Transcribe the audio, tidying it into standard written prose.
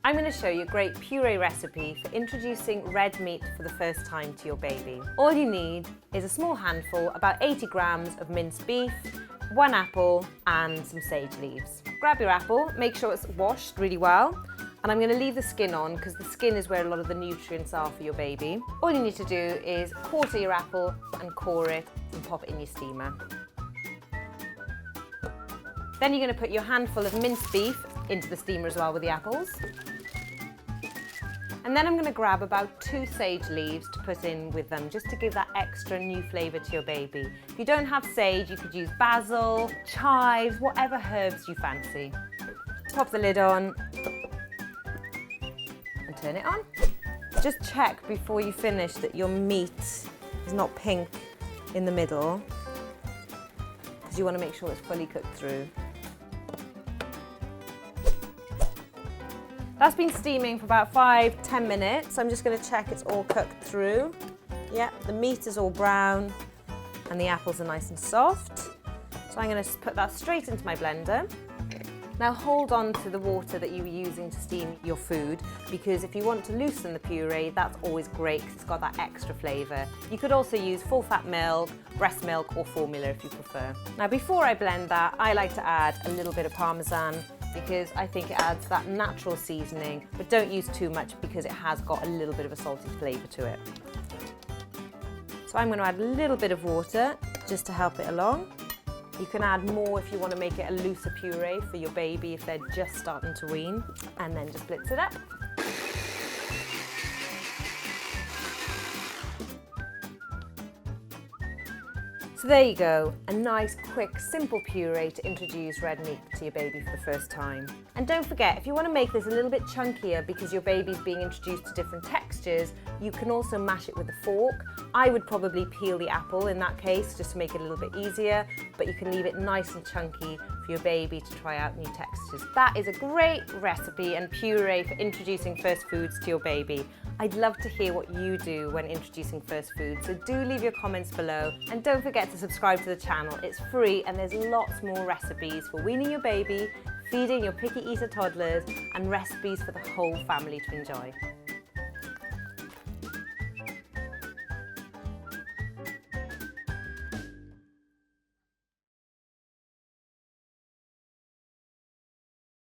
I'm going to show you a great puree recipe for introducing red meat for the first time to your baby. All you need is a small handful, about 80 grams of minced beef, 1 apple and some sage leaves. Grab your apple, make sure it's washed really well, and I'm going to leave the skin on because the skin is where a lot of the nutrients are for your baby. All you need to do is quarter your apple and core it and pop it in your steamer. Then you're going to put your handful of minced beef into the steamer as well with the apples. And then I'm going to grab about 2 sage leaves to put in with them, just to give that extra new flavour to your baby. If you don't have sage, you could use basil, chives, whatever herbs you fancy. Pop the lid on and turn it on. Just check before you finish that your meat is not pink in the middle, because you want to make sure it's fully cooked through. That's been steaming for about 5-10 minutes. I'm just going to check it's all cooked through. Yep, the meat is all brown and the apples are nice and soft. So I'm going to put that straight into my blender. Now hold on to the water that you were using to steam your food, because if you want to loosen the puree, that's always great because it's got that extra flavour. You could also use full fat milk, breast milk or formula if you prefer. Now before I blend that, I like to add a little bit of Parmesan, because I think it adds that natural seasoning, but don't use too much because it has got a little bit of a salty flavour to it. So I'm going to add a little bit of water just to help it along. You can add more if you want to make it a looser puree for your baby if they're just starting to wean, and then just blitz it up. So there you go, a nice, quick, simple puree to introduce red meat to your baby for the first time. And don't forget, if you want to make this a little bit chunkier because your baby's being introduced to different textures, you can also mash it with a fork. I would probably peel the apple in that case, just to make it a little bit easier, but you can leave it nice and chunky for your baby to try out new textures. That is a great recipe and puree for introducing first foods to your baby. I'd love to hear what you do when introducing first foods, so do leave your comments below, and don't forget to subscribe to the channel. It's free and there's lots more recipes for weaning your baby, feeding your picky eater toddlers, and recipes for the whole family to enjoy.